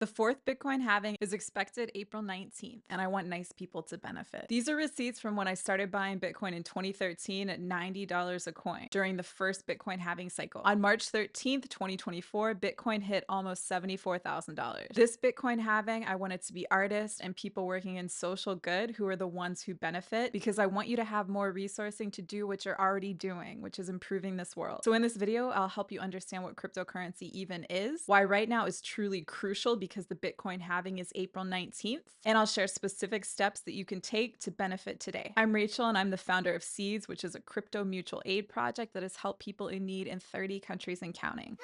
The fourth Bitcoin halving is expected April 19th, and I want nice people to benefit. These are receipts from when I started buying Bitcoin in 2013 at $90 a coin during the first Bitcoin halving cycle. On March 13th, 2024, Bitcoin hit almost $74,000. This Bitcoin halving, I want it to be artists and people working in social good who are the ones who benefit, because I want you to have more resourcing to do what you're already doing, which is improving this world. So in this video, I'll help you understand what cryptocurrency even is, why right now is truly crucial because the Bitcoin halving is April 19th, and I'll share specific steps that you can take to benefit today. I'm Rachel, and I'm the founder of Seeds, which is a crypto mutual aid project that has helped people in need in 30 countries and counting.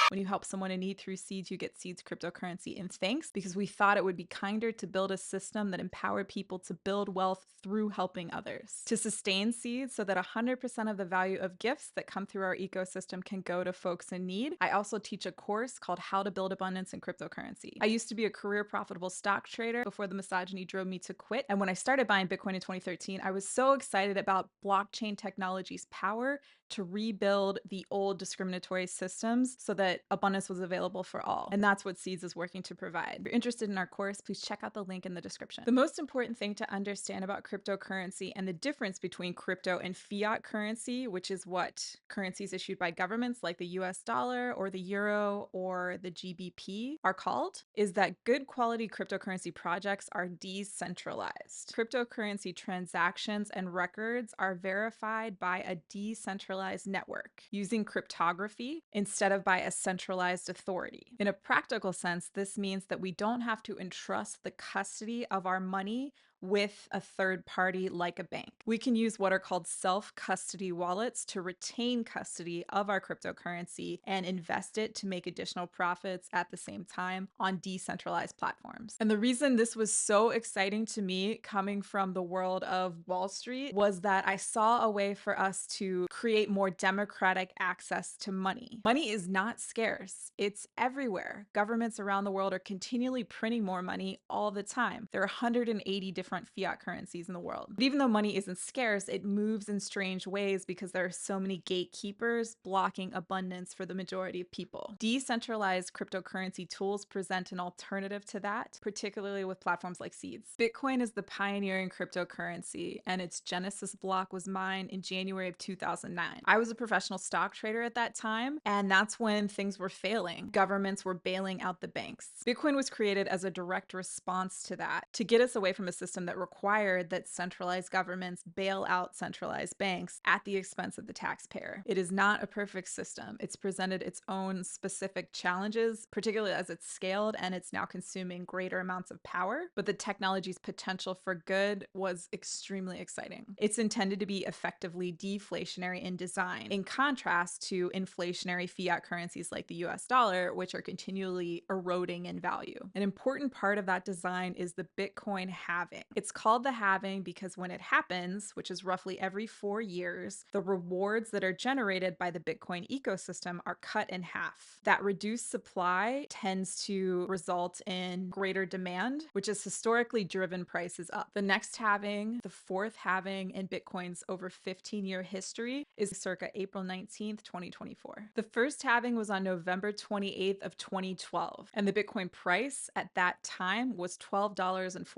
When you help someone in need through Seeds, you get Seeds cryptocurrency in thanks, because we thought it would be kinder to build a system that empowered people to build wealth through helping others. To sustain Seeds so that 100% of the value of gifts that come through our ecosystem can go to folks in need, I also teach a course called How to Build Abundance in Cryptocurrency. I used to be a career profitable stock trader before the misogyny drove me to quit. And when I started buying Bitcoin in 2013, I was so excited about blockchain technology's power to rebuild the old discriminatory systems so that abundance was available for all. And that's what Seeds is working to provide. If you're interested in our course, please check out the link in the description. The most important thing to understand about cryptocurrency and the difference between crypto and fiat currency, which is what currencies issued by governments like the US dollar or the euro or the GBP are called, is that good quality cryptocurrency projects are decentralized. Cryptocurrency transactions and records are verified by a decentralized network using cryptography instead of by a centralized authority. In a practical sense, this means that we don't have to entrust the custody of our money with a third party like a bank. We can use what are called self-custody wallets to retain custody of our cryptocurrency and invest it to make additional profits at the same time on decentralized platforms. And the reason this was so exciting to me coming from the world of Wall Street was that I saw a way for us to create more democratic access to money. Money is not scarce. It's everywhere. Governments around the world are continually printing more money all the time. There are 180 different fiat currencies in the world. But even though money isn't scarce, it moves in strange ways because there are so many gatekeepers blocking abundance for the majority of people. Decentralized cryptocurrency tools present an alternative to that, particularly with platforms like Seeds. Bitcoin is the pioneering cryptocurrency, and its genesis block was mined in January of 2009. I was a professional stock trader at that time, and that's when things were failing. Governments were bailing out the banks. Bitcoin was created as a direct response to that, to get us away from a system that required that centralized governments bail out centralized banks at the expense of the taxpayer. It is not a perfect system. It's presented its own specific challenges, particularly as it's scaled and it's now consuming greater amounts of power, but the technology's potential for good was extremely exciting. It's intended to be effectively deflationary in design, in contrast to inflationary fiat currencies like the US dollar, which are continually eroding in value. An important part of that design is the Bitcoin halving. It's called the halving because when it happens, which is roughly every 4 years, the rewards that are generated by the Bitcoin ecosystem are cut in half. That reduced supply tends to result in greater demand, which has historically driven prices up. The next halving, the fourth halving in Bitcoin's over 15-year history, is circa April 19th, 2024. The first halving was on November 28th of 2012, and the Bitcoin price at that time was $12.40.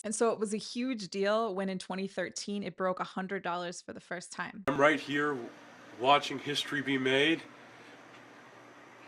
And so it was a huge deal when in 2013 it broke $100 for the first time. I'm right here watching history be made.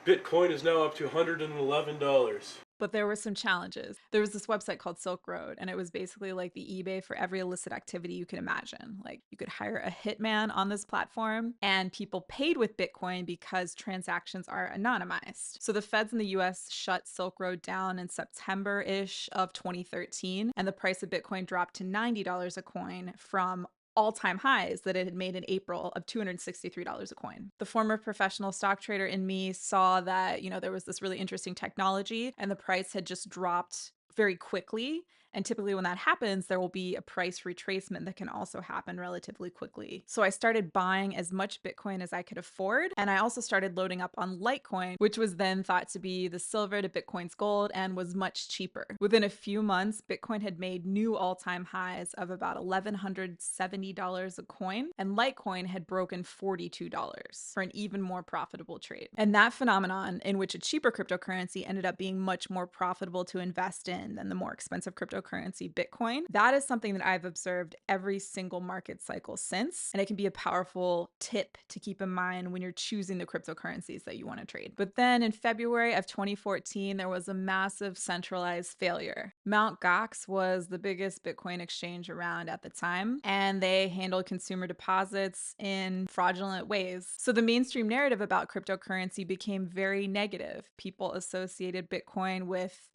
Bitcoin is now up to $111. But there were some challenges. There was this website called Silk Road, and it was basically like the eBay for every illicit activity you could imagine. Like you could hire a hitman on this platform, and people paid with Bitcoin because transactions are anonymized. So the feds in the US shut Silk Road down in September-ish of 2013, and the price of Bitcoin dropped to $90 a coin from all-time highs that it had made in April of $263 a coin. The former professional stock trader in me saw that, there was this really interesting technology and the price had just dropped very quickly. And typically, when that happens, there will be a price retracement that can also happen relatively quickly. So I started buying as much Bitcoin as I could afford. And I also started loading up on Litecoin, which was then thought to be the silver to Bitcoin's gold and was much cheaper. Within a few months, Bitcoin had made new all time highs of about $1,170 a coin, and Litecoin had broken $42 for an even more profitable trade. And that phenomenon, in which a cheaper cryptocurrency ended up being much more profitable to invest in than the more expensive cryptocurrency Bitcoin, that is something that I've observed every single market cycle since. And it can be a powerful tip to keep in mind when you're choosing the cryptocurrencies that you want to trade. But then in February of 2014, there was a massive centralized failure. Mt. Gox was the biggest Bitcoin exchange around at the time, and they handled consumer deposits in fraudulent ways. So the mainstream narrative about cryptocurrency became very negative. People associated Bitcoin with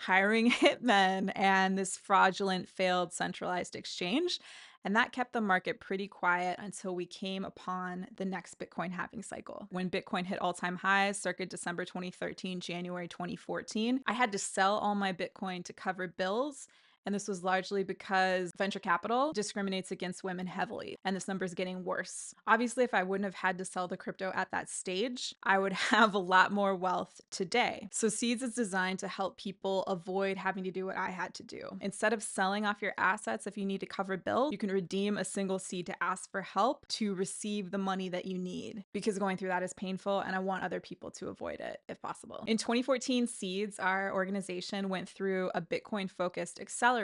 hiring hitmen and this fraudulent failed centralized exchange. And that kept the market pretty quiet until we came upon the next Bitcoin halving cycle. When Bitcoin hit all time highs circa December 2013, January 2014, I had to sell all my Bitcoin to cover bills. And this was largely because venture capital discriminates against women heavily, and this number is getting worse. Obviously, if I wouldn't have had to sell the crypto at that stage, I would have a lot more wealth today. So Seeds is designed to help people avoid having to do what I had to do. Instead of selling off your assets if you need to cover bills, you can redeem a single seed to ask for help to receive the money that you need, because going through that is painful, and I want other people to avoid it if possible. In 2014, Seeds, our organization, went through a Bitcoin-focused accelerator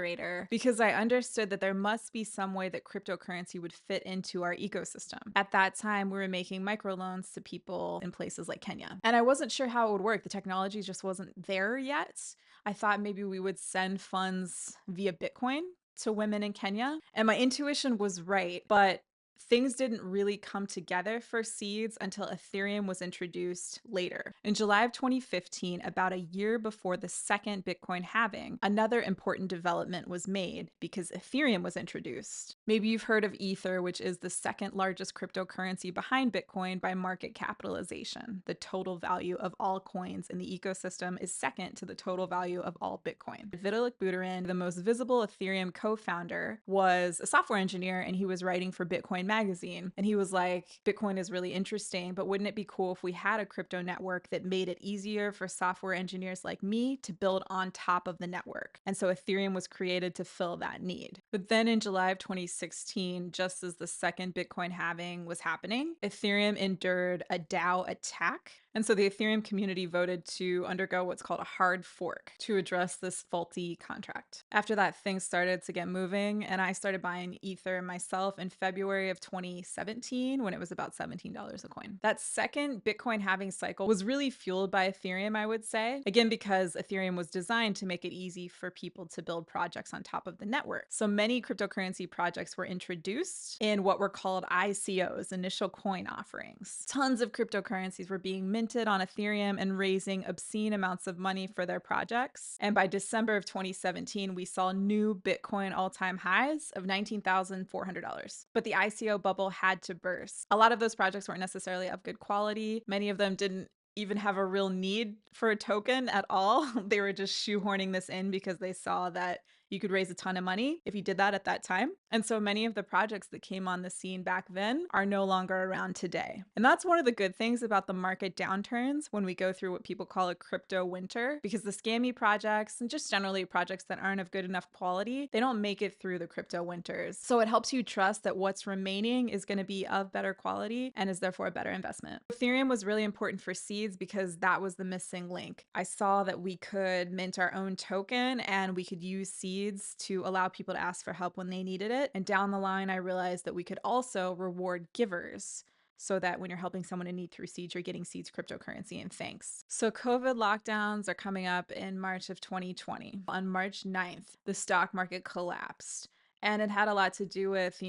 because I understood that there must be some way that cryptocurrency would fit into our ecosystem. At that time, we were making microloans to people in places like Kenya. And I wasn't sure how it would work. The technology just wasn't there yet. I thought maybe we would send funds via Bitcoin to women in Kenya. And my intuition was right, but things didn't really come together for Seeds until Ethereum was introduced later. In July of 2015, about a year before the second Bitcoin halving, another important development was made because Ethereum was introduced. Maybe you've heard of Ether, which is the second largest cryptocurrency behind Bitcoin by market capitalization. The total value of all coins in the ecosystem is second to the total value of all Bitcoin. Vitalik Buterin, the most visible Ethereum co-founder, was a software engineer, and he was writing for Bitcoin magazine. And he was like, Bitcoin is really interesting, but wouldn't it be cool if we had a crypto network that made it easier for software engineers like me to build on top of the network? And so Ethereum was created to fill that need. But then in July of 2016, just as the second Bitcoin halving was happening, Ethereum endured a DAO attack. And so the Ethereum community voted to undergo what's called a hard fork to address this faulty contract. After that, things started to get moving, and I started buying Ether myself in February of 2017 when it was about $17 a coin. That second Bitcoin halving cycle was really fueled by Ethereum, I would say. Again, because Ethereum was designed to make it easy for people to build projects on top of the network. So many cryptocurrency projects were introduced in what were called ICOs, initial coin offerings. Tons of cryptocurrencies were being minted on Ethereum and raising obscene amounts of money for their projects. And by December of 2017, we saw new Bitcoin all-time highs of $19,400. But the ICO bubble had to burst. A lot of those projects weren't necessarily of good quality. Many of them didn't even have a real need for a token at all. They were just shoehorning this in because they saw that you could raise a ton of money if you did that at that time. And so many of the projects that came on the scene back then are no longer around today. And that's one of the good things about the market downturns when we go through what people call a crypto winter, because the scammy projects and just generally projects that aren't of good enough quality, they don't make it through the crypto winters. So it helps you trust that what's remaining is going to be of better quality and is therefore a better investment. Ethereum was really important for Seeds because that was the missing link. I saw that we could mint our own token and we could use Seeds to allow people to ask for help when they needed it. And down the line, I realized that we could also reward givers, so that when you're helping someone in need through Seeds, you're getting Seeds cryptocurrency in thanks. So COVID lockdowns are coming up in March of 2020. On March 9th, the stock market collapsed. And it had a lot to do with,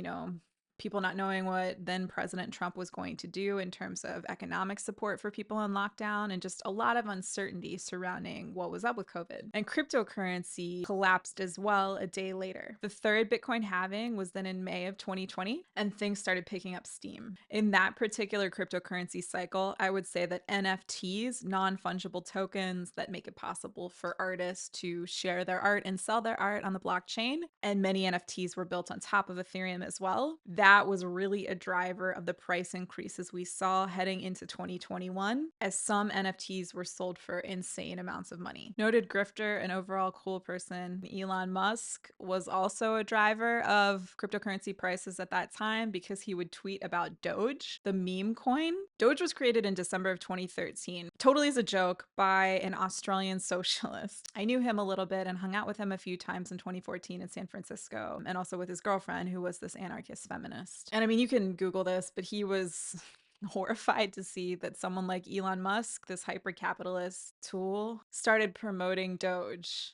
people not knowing what then President Trump was going to do in terms of economic support for people in lockdown, and just a lot of uncertainty surrounding what was up with COVID. And cryptocurrency collapsed as well a day later. The third Bitcoin halving was then in May of 2020, and things started picking up steam. In that particular cryptocurrency cycle, I would say that NFTs, non-fungible tokens that make it possible for artists to share their art and sell their art on the blockchain, and many NFTs were built on top of Ethereum as well. That was really a driver of the price increases we saw heading into 2021, as some NFTs were sold for insane amounts of money. Noted grifter and overall cool person Elon Musk was also a driver of cryptocurrency prices at that time, because he would tweet about Doge, the meme coin. Doge was created in December of 2013, totally as a joke, by an Australian socialist. I knew him a little bit and hung out with him a few times in 2014 in San Francisco, and also with his girlfriend, who was this anarchist feminist. And I mean, you can Google this, but he was horrified to see that someone like Elon Musk, this hyper-capitalist tool, started promoting Doge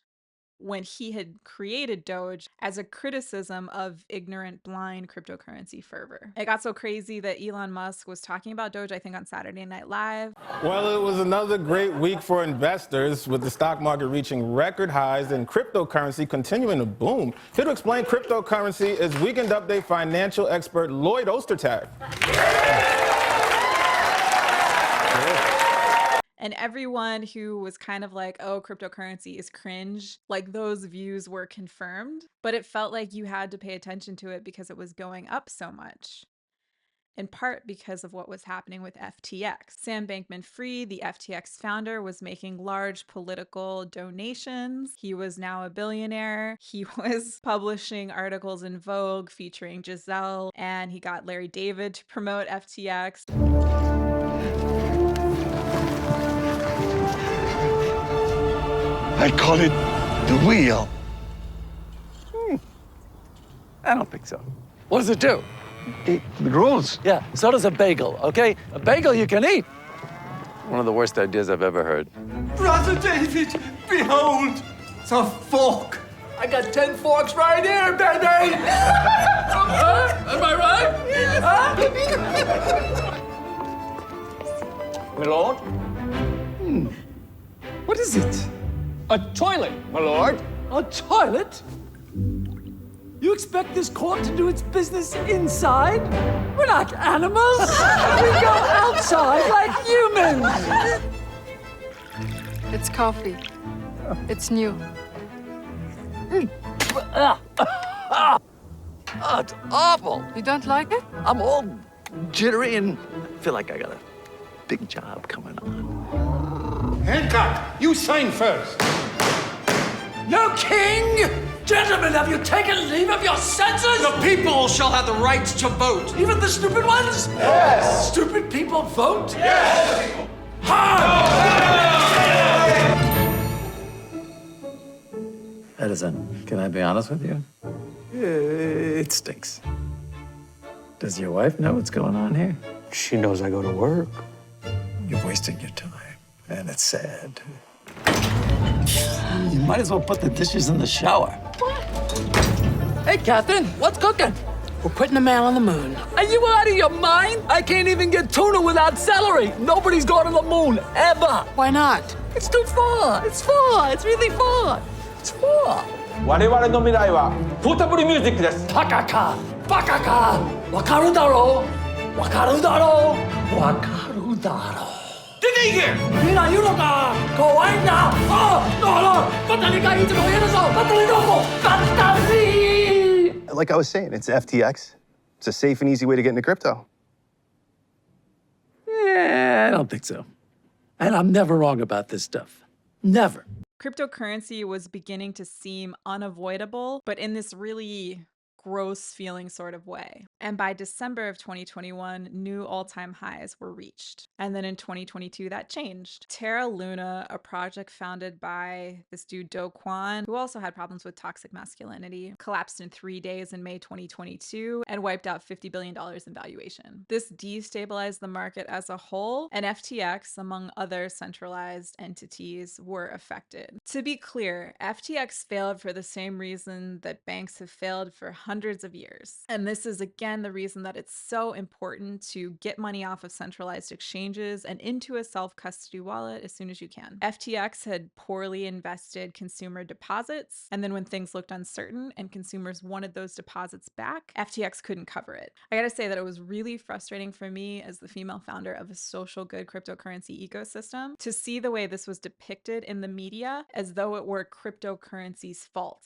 when he had created Doge as a criticism of ignorant, blind cryptocurrency fervor. It got so crazy that Elon Musk was talking about Doge, I think, on Saturday Night Live. Well, it was another great week for investors, with the stock market reaching record highs and cryptocurrency continuing to boom. Here to explain cryptocurrency is Weekend Update financial expert Lloyd Ostertag. And everyone who was kind of like, oh, cryptocurrency is cringe, like those views were confirmed, but it felt like you had to pay attention to it because it was going up so much. In part because of what was happening with FTX. Sam Bankman-Fried, the FTX founder, was making large political donations. He was now a billionaire. He was publishing articles in Vogue featuring Giselle, and he got Larry David to promote FTX. I call it the wheel. I don't think so. What does it do? It rolls. Yeah, so does a bagel, okay? A bagel you can eat. One of the worst ideas I've ever heard. Brother David, behold, the fork. I got 10 forks right here, baby! Am I right? My lord? What is it? A toilet, my lord. A toilet? You expect this court to do its business inside? We're not animals. We go outside like humans. It's coffee. It's new. Oh, it's awful. You don't like it? I'm all jittery and feel like I got a big job coming on. Hancock, you sign first. No king! Gentlemen, have you taken leave of your senses? The people shall have the right to vote. Even the stupid ones? Yes! Stupid people vote? Yes! Edison, can I be honest with you? It stinks. Does your wife know what's going on here? She knows I go to work. You're wasting your time, and it's sad. You might as well put the dishes in the shower. Hey, Catherine, what's cooking? We're putting a man on the moon. Are you out of your mind? I can't even get tuna without celery. Nobody's gone to the moon, ever. Why not? It's too far. It's far. It's really far. It's far. 我々の未来はポータブルミュージックです。バカか。バカか。わかるだろう。わかるだろう。わかるだろう。出て行け。みんないるのか。怖いんだ。ああ、バッタリがいつも言えるぞ。バッタリどこ。バッタリ。Like I was saying, it's FTX. It's a safe and easy way to get into crypto. Yeah, I don't think so. And I'm never wrong about this stuff. Never. Cryptocurrency was beginning to seem unavoidable, but in this really gross feeling sort of way. And by December of 2021, new all-time highs were reached. And then in 2022, that changed. Terra Luna, a project founded by this dude Do Kwon, who also had problems with toxic masculinity, collapsed in 3 days in May 2022 and wiped out $50 billion in valuation. This destabilized the market as a whole, and FTX, among other centralized entities, were affected. To be clear, FTX failed for the same reason that banks have failed for hundreds of years. And this is again the reason that it's so important to get money off of centralized exchanges and into a self-custody wallet as soon as you can. FTX had poorly invested consumer deposits, and then when things looked uncertain and consumers wanted those deposits back, FTX couldn't cover it. I gotta say that it was really frustrating for me as the female founder of a social good cryptocurrency ecosystem to see the way this was depicted in the media as though it were cryptocurrency's fault.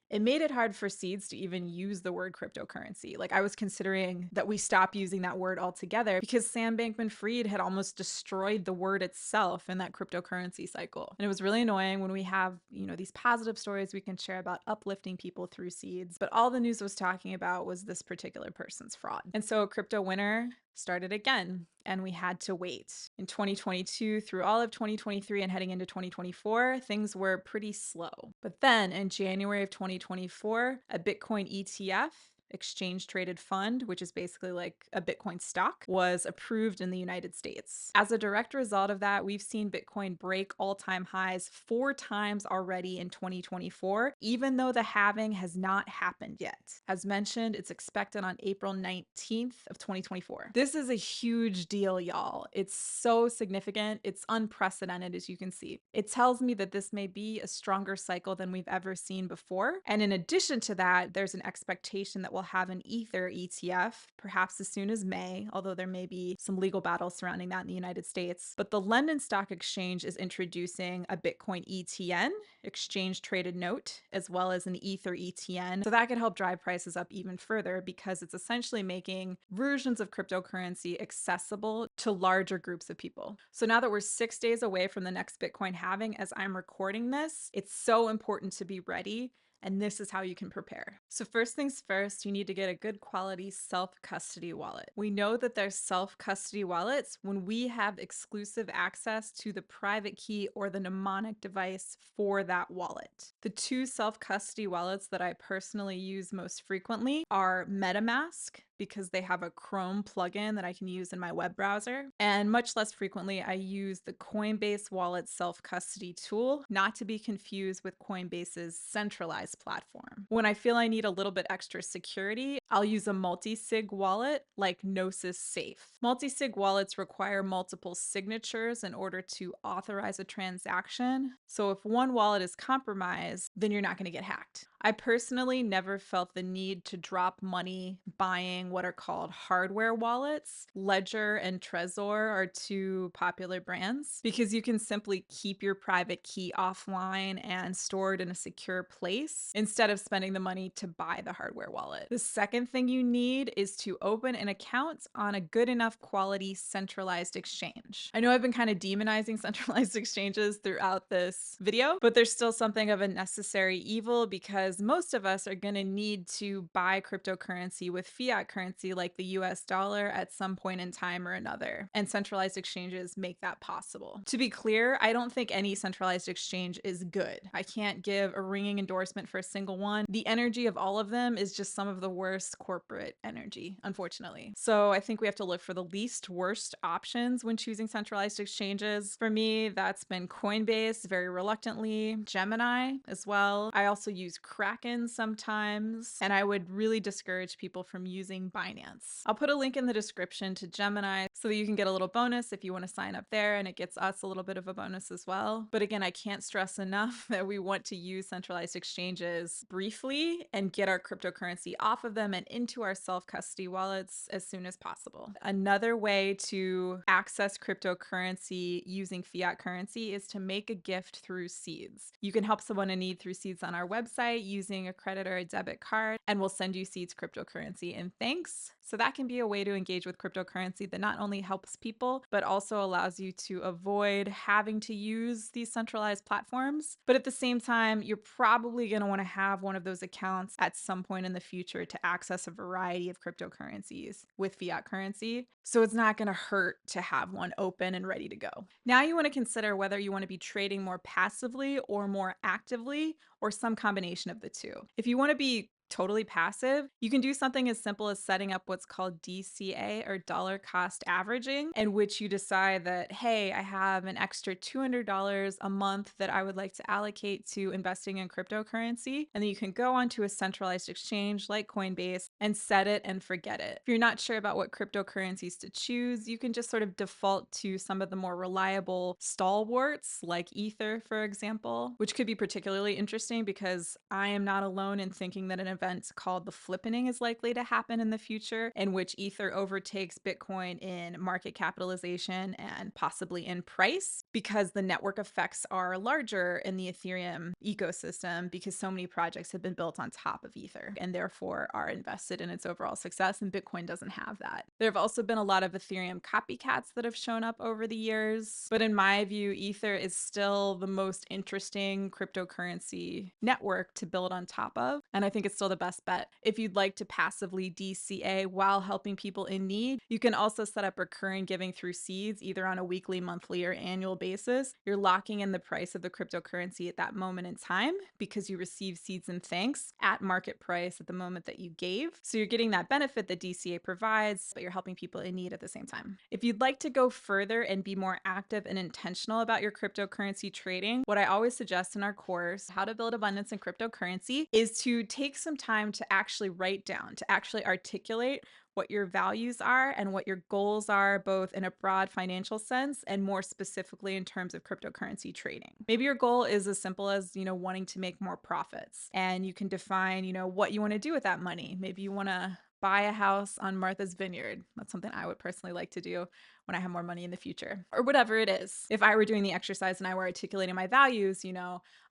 It made it hard for seeds to even use the word cryptocurrency. Like, I was considering that we stop using that word altogether because Sam Bankman-Fried had almost destroyed the word itself in that cryptocurrency cycle. And it was really annoying when we have, these positive stories we can share about uplifting people through seeds, but all the news was talking about was this particular person's fraud. And so a crypto winter started again, and we had to wait. In 2022 through all of 2023 and heading into 2024, things were pretty slow. But then in January of 2024, a Bitcoin ETF, exchange traded fund, which is basically like a Bitcoin stock, was approved in the United States. As a direct result of that, we've seen Bitcoin break all-time highs 4 times already in 2024, even though the halving has not happened yet. As mentioned, it's expected on April 19th of 2024. This is a huge deal, y'all. It's so significant. It's unprecedented, as you can see. It tells me that this may be a stronger cycle than we've ever seen before. And in addition to that, there's an expectation that we'll have an Ether ETF, perhaps as soon as May, although there may be some legal battles surrounding that in the United States. But the London Stock Exchange is introducing a Bitcoin ETN, exchange traded note, as well as an Ether ETN. So that could help drive prices up even further because it's essentially making versions of cryptocurrency accessible to larger groups of people. So now that we're 6 days away from the next Bitcoin halving, as I'm recording this, it's so important to be ready. And this is how you can prepare. So first things first, you need to get a good quality self-custody wallet. We know that there's self-custody wallets when we have exclusive access to the private key or the mnemonic device for that wallet. The 2 self-custody wallets that I personally use most frequently are MetaMask, because they have a Chrome plugin that I can use in my web browser. And much less frequently, I use the Coinbase Wallet self-custody tool, not to be confused with Coinbase's centralized platform. When I feel I need a little bit extra security, I'll use a multi-sig wallet like Gnosis Safe. Multi-sig wallets require multiple signatures in order to authorize a transaction. So if one wallet is compromised, then you're not going to get hacked. I personally never felt the need to drop money buying what are called hardware wallets. Ledger and Trezor are 2 popular brands because you can simply keep your private key offline and stored in a secure place instead of spending the money to buy the hardware wallet. The second thing you need is to open an account on a good enough quality centralized exchange. I know I've been kind of demonizing centralized exchanges throughout this video, but there's still something of a necessary evil because most of us are going to need to buy cryptocurrency with fiat currency like the US dollar at some point in time or another, and centralized exchanges make that possible. To be clear, I don't think any centralized exchange is good. I can't give a ringing endorsement for a single one. The energy of all of them is just some of the worst corporate energy, unfortunately. So I think we have to look for the least worst options when choosing centralized exchanges. For me, that's been Coinbase, very reluctantly, Gemini as well. I also use Kraken sometimes, and I would really discourage people from using Binance. I'll put a link in the description to Gemini so that you can get a little bonus if you want to sign up there, and it gets us a little bit of a bonus as well. But again, I can't stress enough that we want to use centralized exchanges briefly and get our cryptocurrency off of them and into our self-custody wallets as soon as possible. Another way to access cryptocurrency using fiat currency is to make a gift through Seeds. You can help someone in need through Seeds on our website using a credit or a debit card, and we'll send you Seeds cryptocurrency in thanks. So that can be a way to engage with cryptocurrency that not only helps people, but also allows you to avoid having to use these centralized platforms. But at the same time, you're probably going to want to have one of those accounts at some point in the future to access a variety of cryptocurrencies with fiat currency. So it's not going to hurt to have one open and ready to go. Now you want to consider whether you want to be trading more passively or more actively, or some combination of the two. If you want to be totally passive, you can do something as simple as setting up what's called DCA, or dollar cost averaging, in which you decide that, hey, I have an extra $200 a month that I would like to allocate to investing in cryptocurrency. And then you can go onto a centralized exchange like Coinbase and set it and forget it. If you're not sure about what cryptocurrencies to choose, you can just sort of default to some of the more reliable stalwarts like Ether, for example, which could be particularly interesting because I am not alone in thinking that an event called the flippening is likely to happen in the future, in which Ether overtakes Bitcoin in market capitalization and possibly in price, because the network effects are larger in the Ethereum ecosystem because so many projects have been built on top of Ether and therefore are invested in its overall success, and Bitcoin doesn't have that. There have also been a lot of Ethereum copycats that have shown up over the years, but in my view, Ether is still the most interesting cryptocurrency network to build on top of, and I think it's still the best bet. If you'd like to passively DCA while helping people in need, you can also set up recurring giving through seeds, either on a weekly, monthly, or annual basis. You're locking in the price of the cryptocurrency at that moment in time because you receive seeds and thanks at market price at the moment that you gave. So you're getting that benefit that DCA provides, but you're helping people in need at the same time. If you'd like to go further and be more active and intentional about your cryptocurrency trading, what I always suggest in our course, How to Build Abundance in Cryptocurrency, is to take some time to actually write down, to actually articulate what your values are and what your goals are, both in a broad financial sense and more specifically in terms of cryptocurrency trading. Maybe your goal is as simple as, wanting to make more profits, and you can define, what you want to do with that money. Maybe you want to buy a house on Martha's Vineyard. That's something I would personally like to do when I have more money in the future, or whatever it is. If I were doing the exercise and I were articulating my values,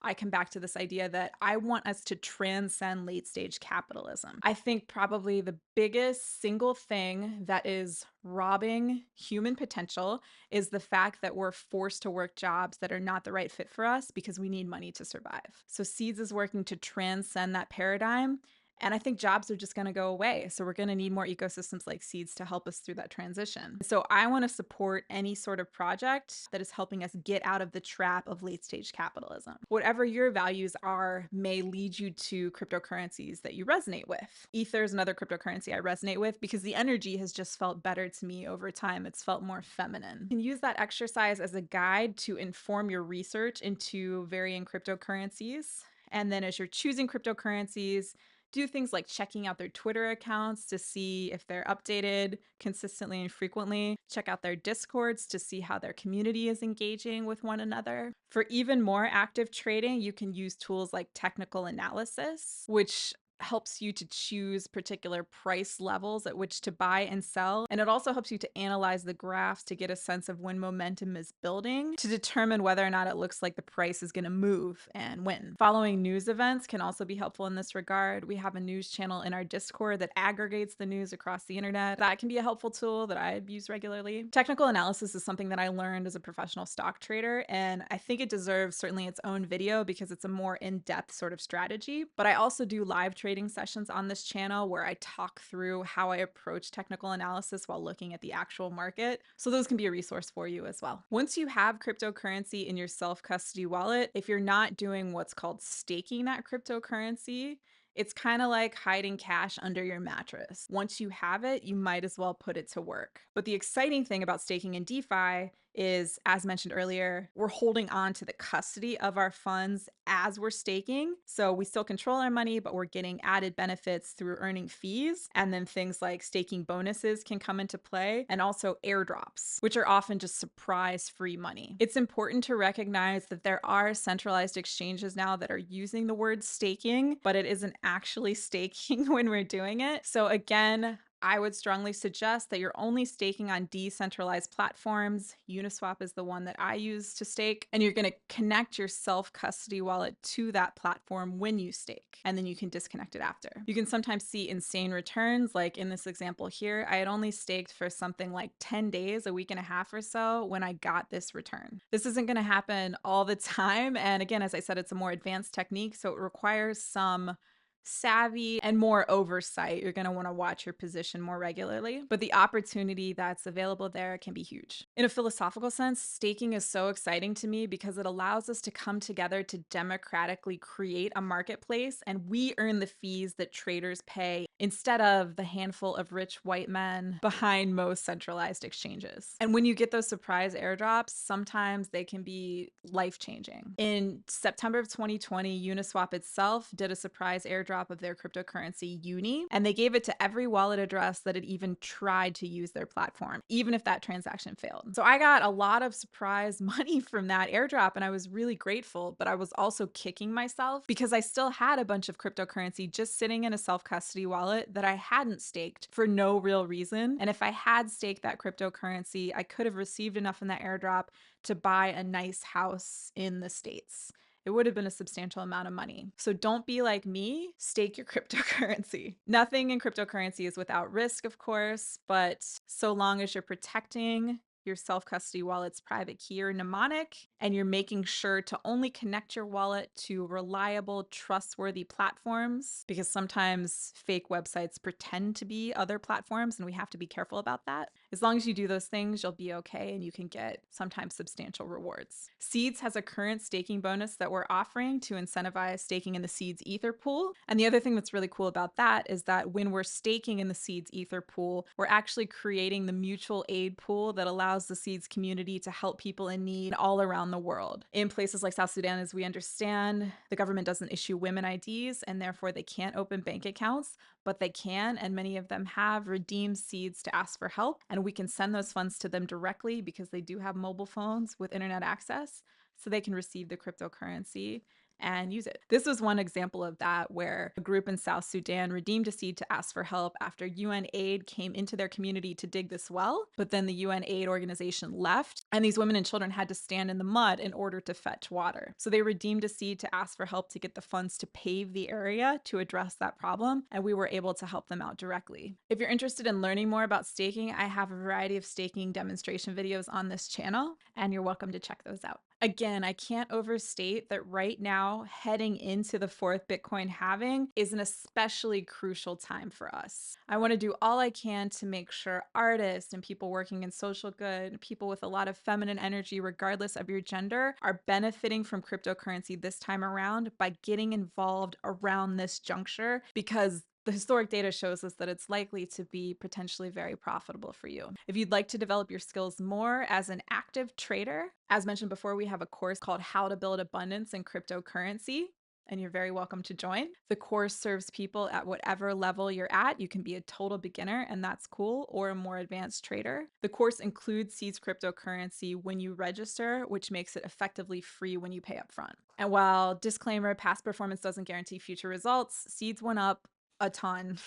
I come back to this idea that I want us to transcend late stage capitalism. I think probably the biggest single thing that is robbing human potential is the fact that we're forced to work jobs that are not the right fit for us because we need money to survive. So Seeds is working to transcend that paradigm. And I think jobs are just going to go away. So we're going to need more ecosystems like Seeds to help us through that transition. So I want to support any sort of project that is helping us get out of the trap of late stage capitalism. Whatever your values are may lead you to cryptocurrencies that you resonate with. Ether is another cryptocurrency I resonate with because the energy has just felt better to me over time. It's felt more feminine. You can use that exercise as a guide to inform your research into varying cryptocurrencies. And then as you're choosing cryptocurrencies, do things like checking out their Twitter accounts to see if they're updated consistently and frequently. Check out their Discords to see how their community is engaging with one another. For even more active trading, you can use tools like technical analysis, which helps you to choose particular price levels at which to buy and sell. And it also helps you to analyze the graphs to get a sense of when momentum is building to determine whether or not it looks like the price is going to move and when. Following news events can also be helpful in this regard. We have a news channel in our Discord that aggregates the news across the internet. That can be a helpful tool that I use regularly. Technical analysis is something that I learned as a professional stock trader, and I think it deserves certainly its own video because it's a more in-depth sort of strategy. But I also do live trading sessions on this channel where I talk through how I approach technical analysis while looking at the actual market. So those can be a resource for you as well. Once you have cryptocurrency in your self-custody wallet, if you're not doing what's called staking that cryptocurrency, it's kind of like hiding cash under your mattress. Once you have it, you might as well put it to work. But the exciting thing about staking in DeFi is, as mentioned earlier, we're holding on to the custody of our funds as we're staking. So we still control our money, but we're getting added benefits through earning fees. And then things like staking bonuses can come into play, and also airdrops, which are often just surprise free money. It's important to recognize that there are centralized exchanges now that are using the word staking, but it isn't actually staking when we're doing it. So again, I would strongly suggest that you're only staking on decentralized platforms. Uniswap is the one that I use to stake, and you're going to connect your self-custody wallet to that platform when you stake, and then you can disconnect it after. You can sometimes see insane returns, like in this example here. I had only staked for something like 10 days, a week and a half or so, when I got this return. This isn't going to happen all the time, and again, as I said, it's a more advanced technique, so it requires some savvy and more oversight. You're going to want to watch your position more regularly, but the opportunity that's available there can be huge. In a philosophical sense, staking is so exciting to me because it allows us to come together to democratically create a marketplace, and we earn the fees that traders pay instead of the handful of rich white men behind most centralized exchanges. And when you get those surprise airdrops, sometimes they can be life-changing. In September of 2020, Uniswap itself did a surprise airdrop of their cryptocurrency Uni, and they gave it to every wallet address that had even tried to use their platform, even if that transaction failed. So I got a lot of surprise money from that airdrop, and I was really grateful, but I was also kicking myself because I still had a bunch of cryptocurrency just sitting in a self-custody wallet that I hadn't staked for no real reason. And if I had staked that cryptocurrency, I could have received enough in that airdrop to buy a nice house in the States. It would have been a substantial amount of money. So don't be like me, stake your cryptocurrency. Nothing in cryptocurrency is without risk, of course, but so long as you're protecting your self-custody wallet's private key or mnemonic, and you're making sure to only connect your wallet to reliable, trustworthy platforms, because sometimes fake websites pretend to be other platforms, and we have to be careful about that. As long as you do those things, you'll be okay, and you can get sometimes substantial rewards. Seeds has a current staking bonus that we're offering to incentivize staking in the Seeds Ether pool. And the other thing that's really cool about that is that when we're staking in the Seeds Ether pool, we're actually creating the mutual aid pool that allows the Seeds community to help people in need all around the world. In places like South Sudan, as we understand, the government doesn't issue women IDs, and therefore they can't open bank accounts, but they can, and many of them have redeemed Seeds to ask for help, and we can send those funds to them directly because they do have mobile phones with internet access, so they can receive the cryptocurrency and use it. This was one example of that, where a group in South Sudan redeemed a seed to ask for help after UN aid came into their community to dig this well, but then the UN aid organization left, and these women and children had to stand in the mud in order to fetch water. So they redeemed a seed to ask for help to get the funds to pave the area to address that problem, and we were able to help them out directly. If you're interested in learning more about staking, I have a variety of staking demonstration videos on this channel, and you're welcome to check those out. Again, I can't overstate that right now, heading into the fourth Bitcoin halving is an especially crucial time for us. I want to do all I can to make sure artists and people working in social good, people with a lot of feminine energy, regardless of your gender, are benefiting from cryptocurrency this time around by getting involved around this juncture, because the historic data shows us that it's likely to be potentially very profitable for you. If you'd like to develop your skills more as an active trader, as mentioned before, we have a course called How to Build Abundance in Cryptocurrency, and you're very welcome to join. The course serves people at whatever level you're at. You can be a total beginner, and that's cool, or a more advanced trader. The course includes Seeds cryptocurrency when you register, which makes it effectively free when you pay up front. And while, disclaimer, past performance doesn't guarantee future results, Seeds went up a ton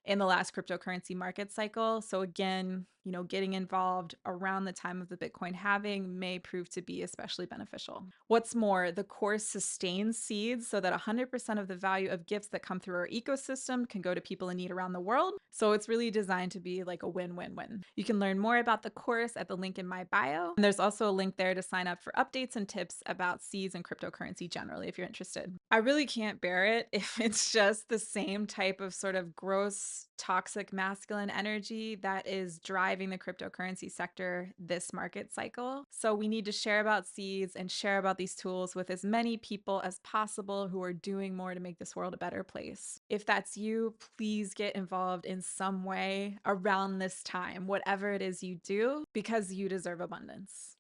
in the last cryptocurrency market cycle. So again, getting involved around the time of the Bitcoin halving may prove to be especially beneficial. What's more, the course sustains Seeds so that 100% of the value of gifts that come through our ecosystem can go to people in need around the world. So it's really designed to be like a win-win-win. You can learn more about the course at the link in my bio. And there's also a link there to sign up for updates and tips about Seeds and cryptocurrency generally, if you're interested. I really can't bear it if it's just the same type of sort of gross, toxic masculine energy that is driving the cryptocurrency sector this market cycle. So we need to share about Seeds and share about these tools with as many people as possible who are doing more to make this world a better place. If that's you, please get involved in some way around this time, whatever it is you do, because you deserve abundance.